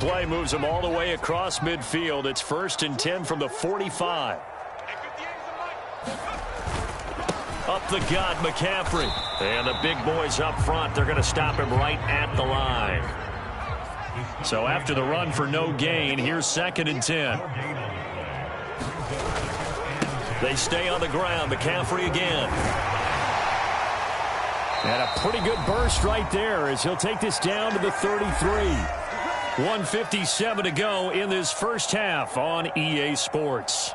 Play moves them all the way across midfield. It's 1st and 10 from the 45. Up the gut, McCaffrey. And the big boys up front, they're going to stop him right at the line. So after the run for no gain, here's 2nd and 10. They stay on the ground. McCaffrey again. And a pretty good burst right there as he'll take this down to the 33. 1:57 to go in this first half on EA Sports.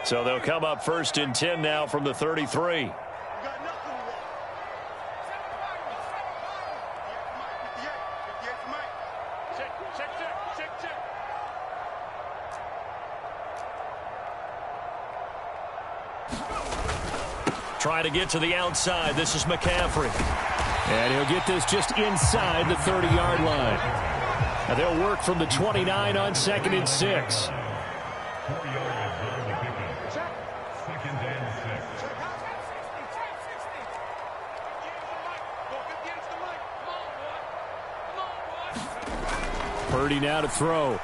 So they'll come up 1st and 10 now from the 33. Try to get to the outside. This is McCaffrey. And he'll get this just inside the 30-yard line. And they'll work from the 29 on 2nd and 6. Purdy now to throw.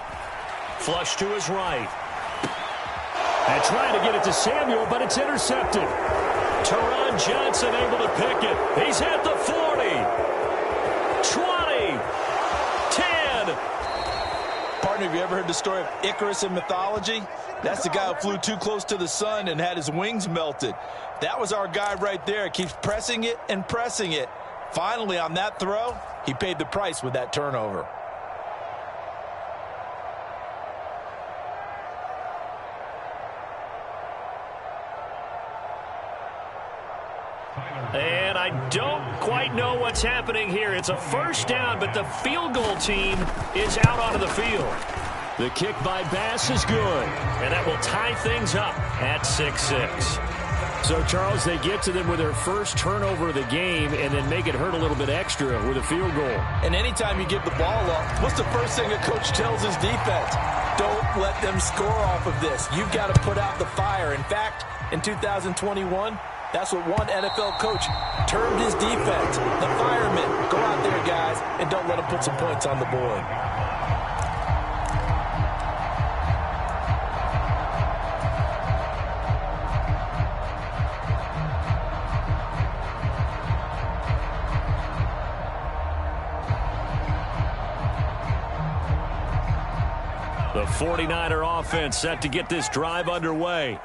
Flush to his right. And trying to get it to Samuel, but it's intercepted. Teron Johnson able to pick it. He's at the 40. 20. 10. Partner, have you ever heard the story of Icarus in mythology? That's the guy who flew too close to the sun and had his wings melted. That was our guy right there. Keeps pressing it and pressing it. Finally, on that throw, he paid the price with that turnover. And I don't quite know what's happening here. It's a first down, but the field goal team is out onto the field. The kick by Bass is good, and that will tie things up at 6-6. So, Charles, they get to them with their first turnover of the game and then make it hurt a little bit extra with a field goal. And anytime you give the ball up, what's the first thing a coach tells his defense? Don't let them score off of this. You've got to put out the fire. In fact, in 2021, that's what one NFL coach termed his defense. The firemen. Go out there, guys, and don't let them put some points on the board. The 49er offense set to get this drive underway.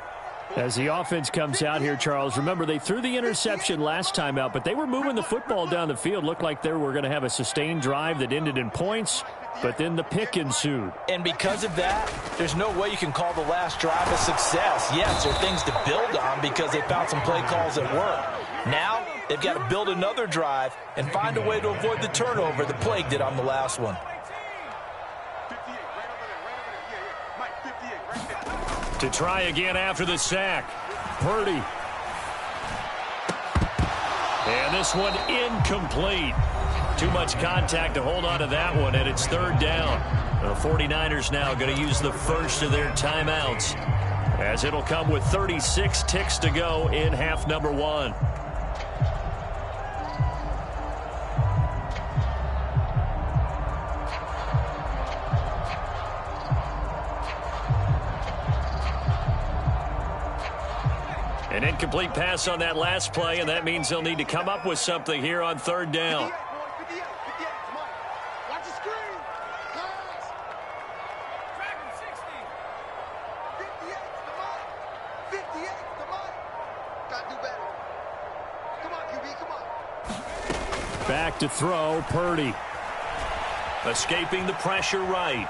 As the offense comes out here, Charles, remember they threw the interception last time out, but they were moving the football down the field. Looked like they were going to have a sustained drive that ended in points, but then the pick ensued. And because of that, there's no way you can call the last drive a success. Yes, there are things to build on because they found some play calls that work. Now, they've got to build another drive and find a way to avoid the turnover the Plague did on the last one. To try again after the sack. Purdy. And this one incomplete. Too much contact to hold on to that one, and it's 3rd down. The 49ers now going to use the first of their timeouts, as it'll come with 36 ticks to go in half number 1. An incomplete pass on that last play, and that means they'll need to come up with something here on 3rd down. Back to throw, Purdy. Escaping the pressure right.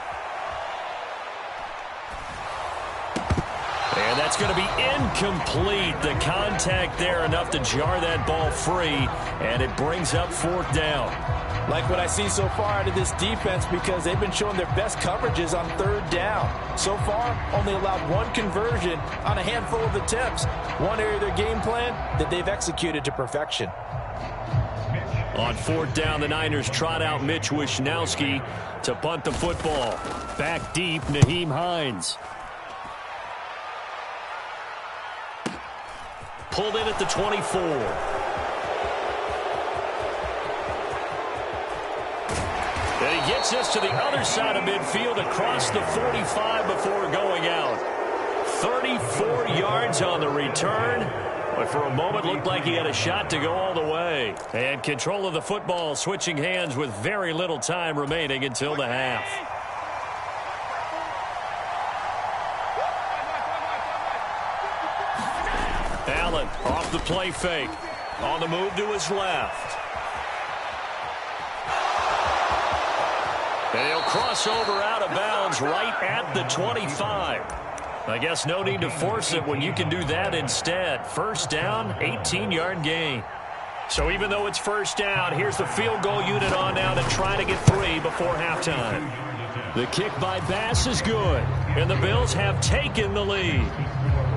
And that's going to be incomplete. The contact there enough to jar that ball free, and it brings up 4th down. Like what I see so far out of this defense, because they've been showing their best coverages on 3rd down. So far, only allowed one conversion on a handful of attempts. One area of their game plan that they've executed to perfection. On 4th down, the Niners trot out Mitch Wishnowsky to punt the football. Back deep, Nyheim Hines. pulled in at the 24. And he gets us to the other side of midfield across the 45 before going out. 34 yards on the return. But for a moment, looked like he had a shot to go all the way. And control of the football switching hands with very little time remaining until the half. Allen off the play fake. On the move to his left. And he'll cross over out of bounds right at the 25. I guess no need to force it when you can do that instead. First down, 18-yard gain. So even though it's first down, here's the field goal unit on now to try to get 3 before halftime. The kick by Bass is good, and the Bills have taken the lead.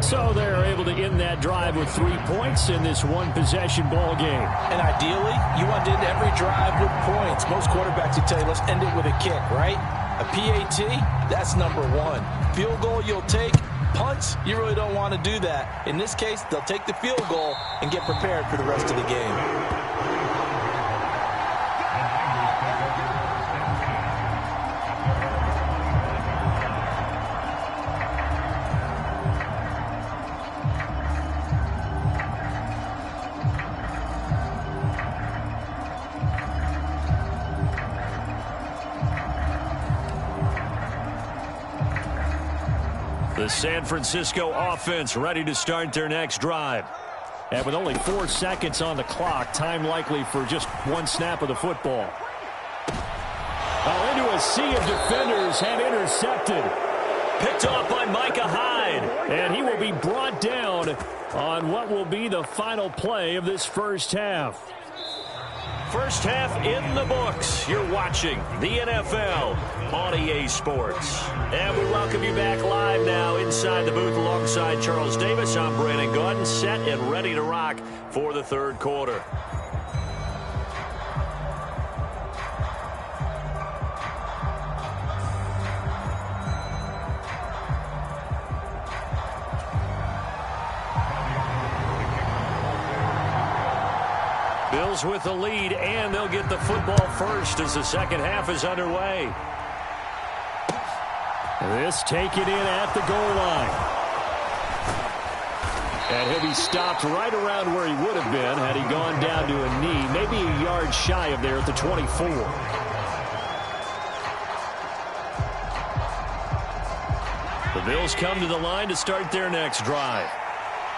So they're able to end that drive with 3 points in this one-possession ball game. And ideally, you want to end every drive with points. Most quarterbacks will tell you, let's end it with a kick, right? A PAT, that's number 1. Field goal you'll take. Punts, you really don't want to do that. In this case, they'll take the field goal and get prepared for the rest of the game. The San Francisco offense ready to start their next drive. And with only 4 seconds on the clock, time likely for just one snap of the football. Into a sea of defenders and intercepted. Picked off by Micah Hyde. And he will be brought down on what will be the final play of this first half. First half in the books. You're watching the NFL on EA Sports. And we welcome you back live now inside the booth alongside Charles Davis. I'm Brandon Gaudin, set and ready to rock for the third quarter. Bills with the lead, and they'll get the football first as the second half is underway. This taken in at the goal line. And he'll be stopped right around where he would have been had he gone down to a knee, maybe a yard shy of there at the 24. The Bills come to the line to start their next drive.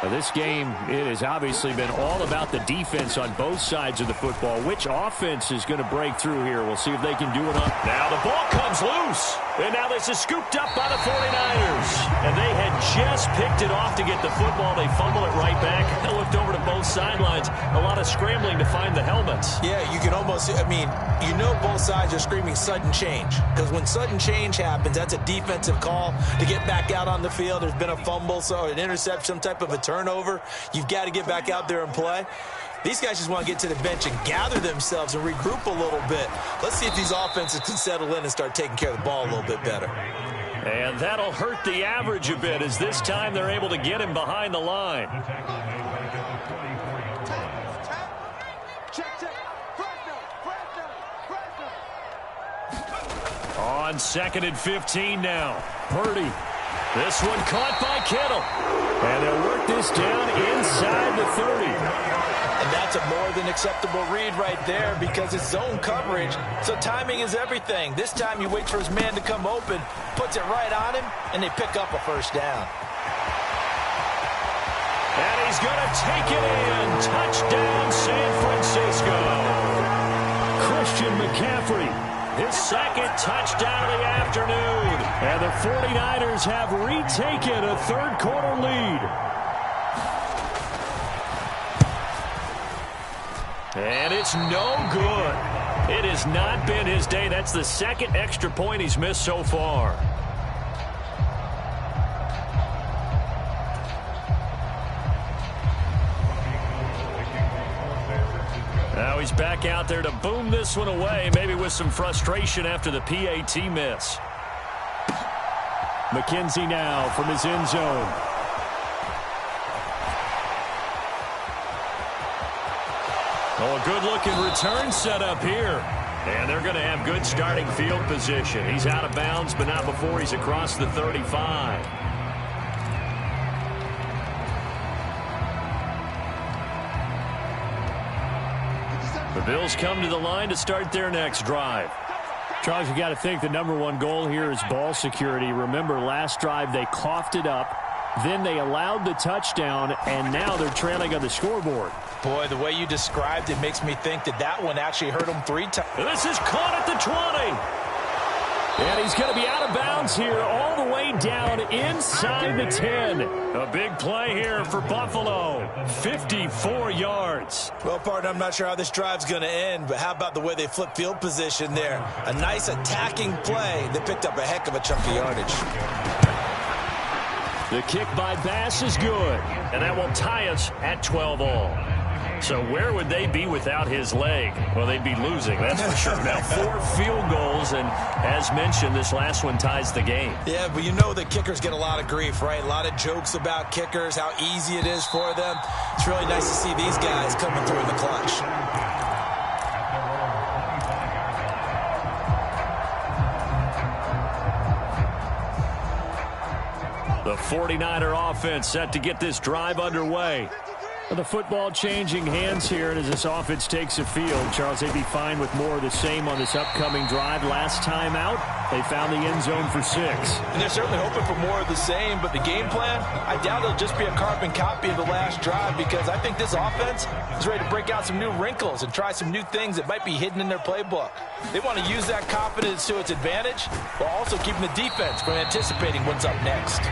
Now this game, it has obviously been all about the defense on both sides of the football. Which offense is going to break through here? We'll see if they can do it up. Now the ball comes loose. And now this is scooped up by the 49ers. And they had just picked it off to get the football. They fumble it right back. They looked over to both sidelines. A lot of scrambling to find the helmets. Yeah, you can almost, you know both sides are screaming sudden change. Because when sudden change happens, that's a defensive call to get back out on the field. There's been a fumble, so an interception, some type of a turnover. You've got to get back out there and play. These guys just want to get to the bench and gather themselves and regroup a little bit. Let's see if these offenses can settle in and start taking care of the ball a little bit better. And that'll hurt the average a bit as this time they're able to get him behind the line. On 2nd and 15 now. Purdy. This one caught by Kittle. And they'll work this down inside the 30. And that's a more than acceptable read right there because it's zone coverage, so timing is everything. This time you wait for his man to come open, puts it right on him, and they pick up a first down. And he's going to take it in. Touchdown, San Francisco. Christian McCaffrey, his second touchdown of the afternoon. And the 49ers have retaken a third-quarter lead. And it's no good. It has not been his day. That's the second extra point he's missed so far. Now he's back out there to boom this one away, maybe with some frustration after the PAT miss. McKenzie now from his end zone. Oh, a good-looking return set up here. And they're going to have good starting field position. He's out of bounds, but not before he's across the 35. The Bills come to the line to start their next drive. Charles, you got to think the #1 goal here is ball security. Remember, last drive they coughed it up. Then they allowed the touchdown, and now they're trailing on the scoreboard. Boy, the way you described it makes me think that one actually hurt him 3 times. This is caught at the 20. And he's going to be out of bounds here all the way down inside the 10. A big play here for Buffalo. 54 yards. Well, partner, I'm not sure how this drive's going to end, but how about the way they flip field position there? A nice attacking play. They picked up a heck of a chunk of yardage. The kick by Bass is good, and that will tie us at 12-all. So where would they be without his leg? Well, they'd be losing, that's for sure. Now 4 field goals, and as mentioned, this last one ties the game. Yeah, but you know the kickers get a lot of grief, right? A lot of jokes about kickers, how easy it is for them. It's really nice to see these guys coming through in the clutch. The 49er offense set to get this drive underway. The football changing hands here, and as this offense takes a field, Charles, they'd be fine with more of the same on this upcoming drive. Last time out, they found the end zone for 6. And they're certainly hoping for more of the same, but the game plan, I doubt it'll just be a carbon copy of the last drive, because I think this offense is ready to break out some new wrinkles and try some new things that might be hidden in their playbook. They want to use that confidence to its advantage, while also keeping the defense from anticipating what's up next.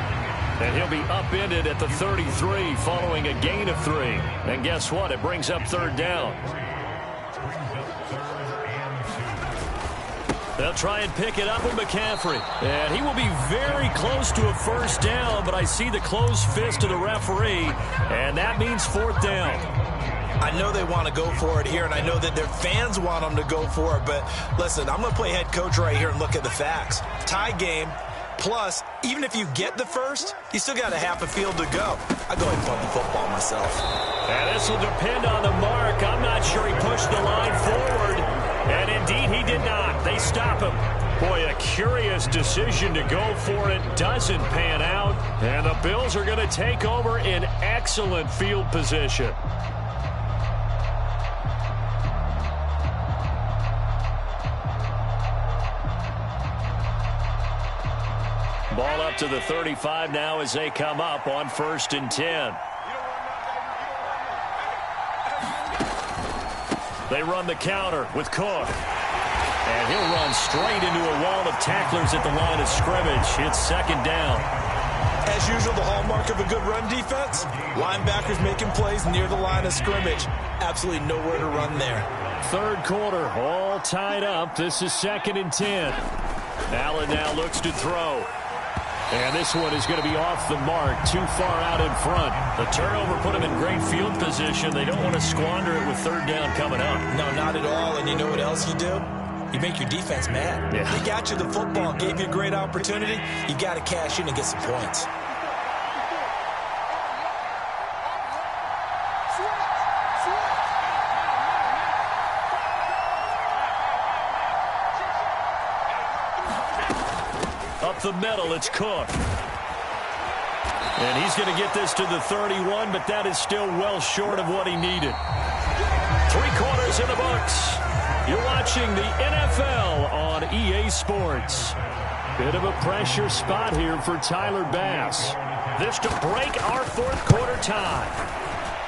And he'll be upended at the 33 following a gain of 3. And guess what? It brings up 3rd down. They'll try and pick it up with McCaffrey. And he will be very close to a 1st down, but I see the closed fist of the referee, and that means 4th down. I know they want to go for it here, and I know that their fans want them to go for it, but listen, I'm going to play head coach right here and look at the facts. Tie game. Plus, even if you get the first, you still got a half a field to go. I go ahead and punt the football myself. And this will depend on the mark. I'm not sure he pushed the line forward. And indeed, he did not. They stop him. Boy, a curious decision to go for it. Doesn't pan out. And the Bills are going to take over in excellent field position. Ball up to the 35 now as they come up on 1st and 10. They run the counter with Cook. And he'll run straight into a wall of tacklers at the line of scrimmage. It's 2nd down. As usual, the hallmark of a good run defense, linebackers making plays near the line of scrimmage. Absolutely nowhere to run there. 3rd quarter, all tied up. This is 2nd and 10. Allen now looks to throw. And this one is going to be off the mark, too far out in front. The turnover put them in great field position. They don't want to squander it with 3rd down coming up. No, not at all. And you know what else you do? You make your defense mad. Yeah. They got you the football, gave you a great opportunity. You got to cash in and get some points. Up the middle, it's Cook. And he's going to get this to the 31, but that is still well short of what he needed. 3 quarters in the books. You're watching the NFL on EA Sports. Bit of a pressure spot here for Tyler Bass. This to break our 4th quarter tie.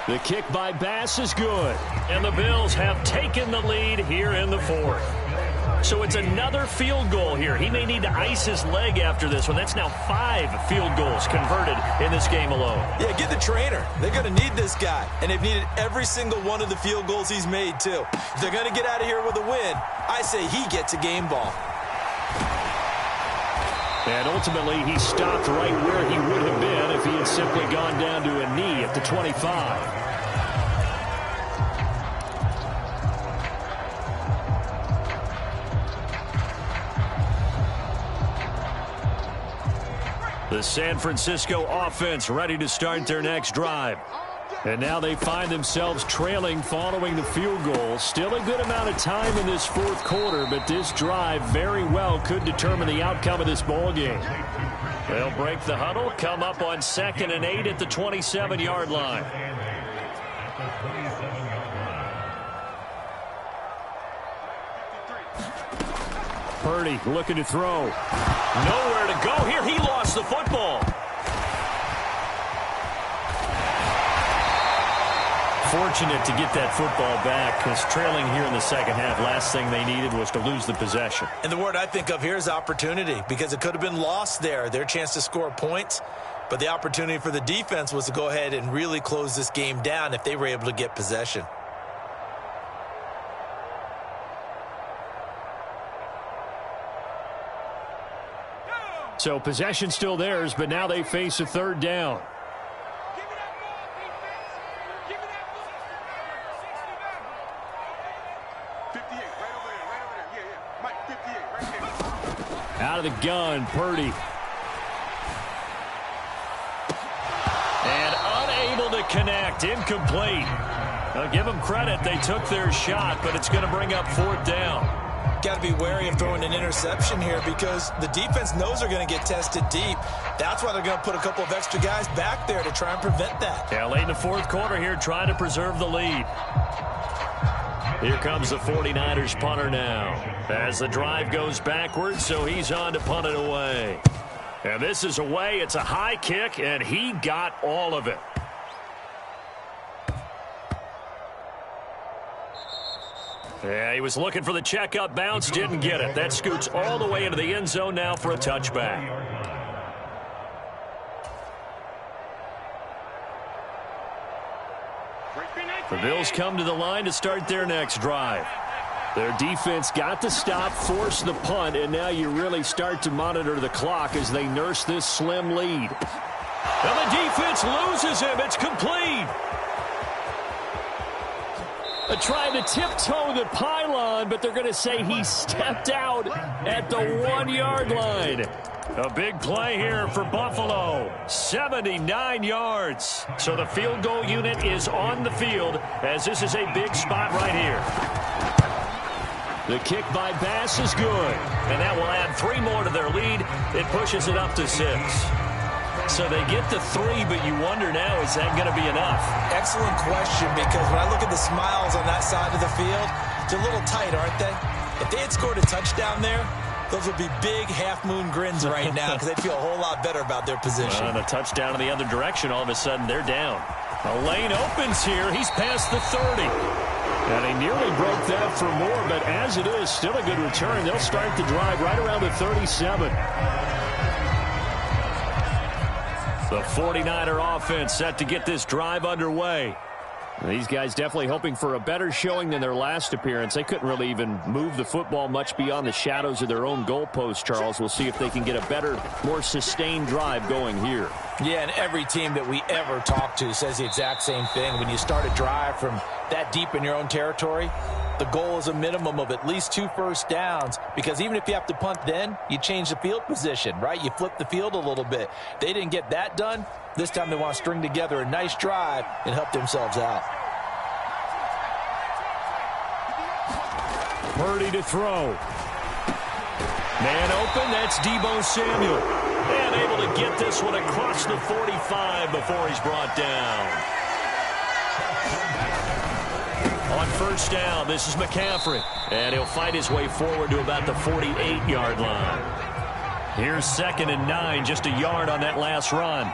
The kick by Bass is good. And the Bills have taken the lead here in the 4th. So it's another field goal here. He may need to ice his leg after this one. That's now 5 field goals converted in this game alone. Yeah, get the trainer. They're going to need this guy. And they've needed every single one of the field goals he's made, too. If they're going to get out of here with a win, I say he gets a game ball. And ultimately, he stopped right where he would have been if he had simply gone down to a knee at the 25. The San Francisco offense ready to start their next drive. And now they find themselves trailing following the field goal. Still a good amount of time in this fourth quarter, but this drive very well could determine the outcome of this ball game. They'll break the huddle, come up on 2nd and 8 at the 27-yard line. Purdy looking to throw. Nowhere to go here. He lost the football. Fortunate to get that football back, because trailing here in the second half, last thing they needed was to lose the possession. And the word I think of here is opportunity, because it could have been lost there, their chance to score points. But the opportunity for the defense was to go ahead and really close this game down if they were able to get possession. So possession still theirs, but now they face a third down. Out of the gun, Purdy. And unable to connect, incomplete. I'll give them credit, they took their shot, but it's going to bring up 4th down. Got to be wary of throwing an interception here, because the defense knows they're going to get tested deep. That's why they're going to put a couple of extra guys back there to try and prevent that. Yeah, late in the fourth quarter here, trying to preserve the lead. Here comes the 49ers punter now, as the drive goes backwards, so he's on to punt it away. And this is away. It's a high kick, and he got all of it. Yeah, he was looking for the checkup bounce, didn't get it. That scoots all the way into the end zone now for a touchback. The Bills come to the line to start their next drive. Their defense got to stop, force the punt, and now you really start to monitor the clock as they nurse this slim lead. And the defense loses him. It's complete. Trying to tiptoe the pylon, but they're going to say he stepped out at the 1-yard line. A big play here for Buffalo. 79 yards. So the field goal unit is on the field, as this is a big spot right here. The kick by Bass is good, and that will add 3 more to their lead. It pushes it up to 6. So they get to 3, but you wonder now, is that going to be enough? Excellent question, because when I look at the smiles on that side of the field, they're a little tight, aren't they? If they had scored a touchdown there, those would be big half-moon grins right now, because they'd feel a whole lot better about their position. And a touchdown in the other direction, all of a sudden they're down. A lane opens here. He's past the 30. And he nearly broke that for more, but as it is, still a good return. They'll start the drive right around the 37. The 49er offense set to get this drive underway. These guys definitely hoping for a better showing than their last appearance. They couldn't really even move the football much beyond the shadows of their own goalpost, Charles. We'll see if they can get a better, more sustained drive going here. Yeah, and every team that we ever talk to says the exact same thing. When you start a drive from that deep in your own territory, the goal is a minimum of at least 2 first downs, because even if you have to punt then, you change the field position, right? You flip the field a little bit. They didn't get that done. This time they want to string together a nice drive and help themselves out. Purdy to throw. Man open, that's Deebo Samuel. And able to get this one across the 45 before he's brought down. On first down, this is McCaffrey. And he'll fight his way forward to about the 48-yard line. Here's 2nd and 9, just a yard on that last run.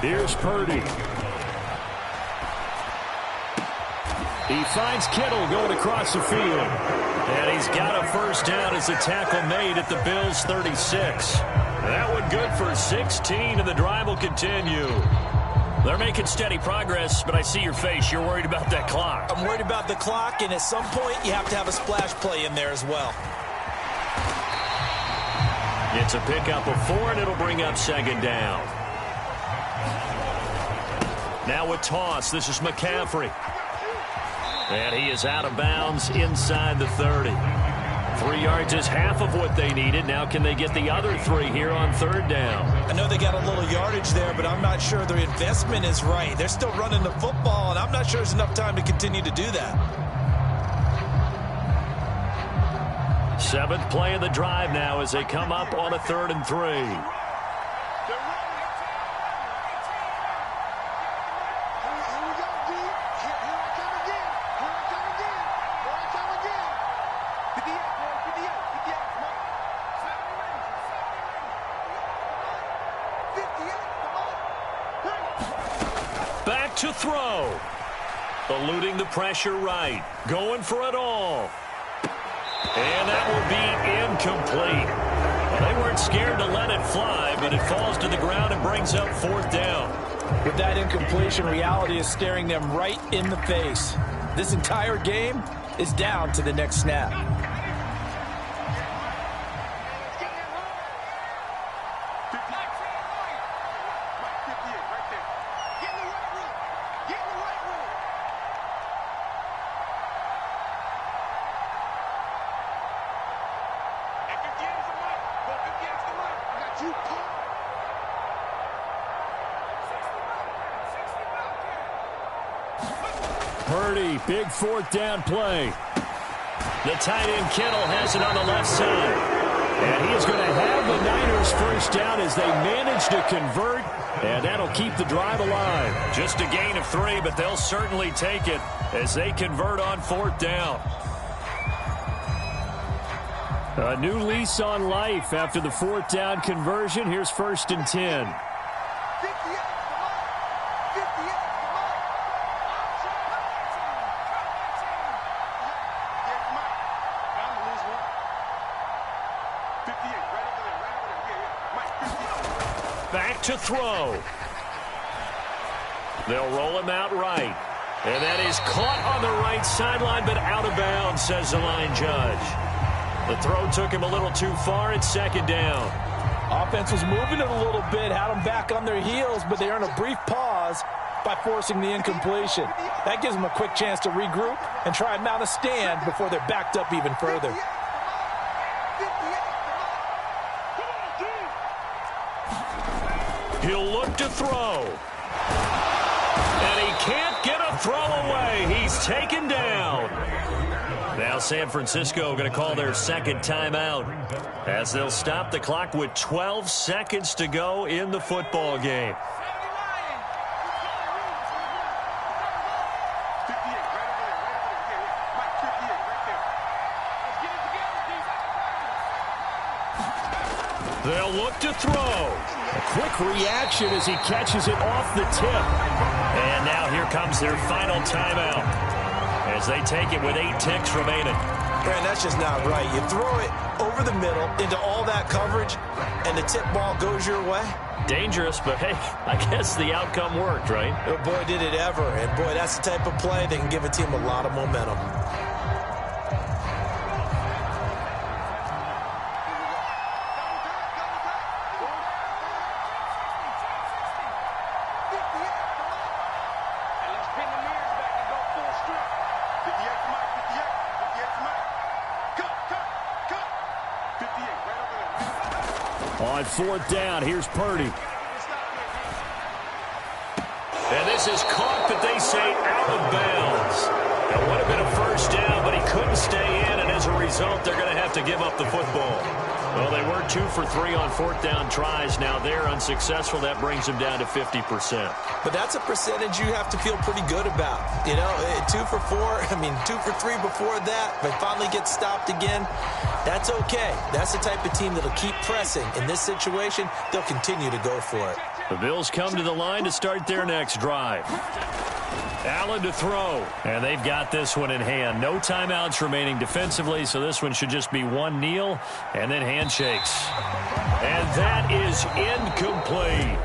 Here's Purdy. He finds Kittle going across the field. And he's got a first down as the tackle made at the Bills' 36. That one good for 16, and the drive will continue. They're making steady progress, but I see your face. You're worried about that clock. I'm worried about the clock, and at some point you have to have a splash play in there as well. It's a pickup of 4, and it'll bring up 2nd down. Now a toss. This is McCaffrey. And he is out of bounds inside the 30. 3 yards is half of what they needed. Now can they get the other 3 here on 3rd down? I know they got a little yardage there, but I'm not sure their investment is right. They're still running the football, and I'm not sure there's enough time to continue to do that. 7th play of the drive now as they come up on a 3rd and 3. Back to throw. Eluding the pressure right. Going for it all. And that will be incomplete. Well, they weren't scared to let it fly, but it falls to the ground and brings up 4th down. With that incompletion, reality is staring them right in the face. This entire game is down to the next snap. Purdy, big 4th down play. The tight end Kittle has it on the left side. And he is going to have the Niners 1st down as they manage to convert. And that'll keep the drive alive. Just a gain of 3, but they'll certainly take it as they convert on 4th down. A new lease on life after the 4th down conversion. Here's 1st and 10. Back to throw. They'll roll him out right. And that is caught on the right sideline, but out of bounds, says the line judge. The throw took him a little too far. It's 2nd down. Offense was moving it a little bit, had them back on their heels, but they earned a brief pause by forcing the incompletion. That gives them a quick chance to regroup and try and mount a stand before they're backed up even further. He'll look to throw. And he can't get a throw away. He's taken down. Now San Francisco going to call their 2nd timeout as they'll stop the clock with 12 seconds to go in the football game. They'll look to throw. A quick reaction as he catches it off the tip. And now here comes their final timeout as they take it with 8 ticks remaining. Man, that's just not right. You throw it over the middle into all that coverage, and the tip ball goes your way. Dangerous, but hey, I guess the outcome worked, right? Oh, boy, did it ever. And, boy, that's the type of play that can give a team a lot of momentum. On 4th down, here's Purdy. And this is caught, but they say out of bounds. It would have been a 1st down, but he couldn't stay in, and as a result, they're going to have to give up the football. Well, they were 2 for 3 on 4th down tries. Now they're unsuccessful. That brings them down to 50%. But that's a percentage you have to feel pretty good about. You know, 2 for 4, 2 for 3 before that, but finally get stopped again. That's okay. That's the type of team that'll keep pressing. In this situation, they'll continue to go for it. The Bills come to the line to start their next drive. Allen to throw, and they've got this one in hand. No timeouts remaining defensively, so this one should just be one kneel and then handshakes. And that is incomplete.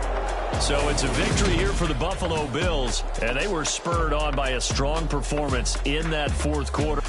So it's a victory here for the Buffalo Bills, and they were spurred on by a strong performance in that 4th quarter.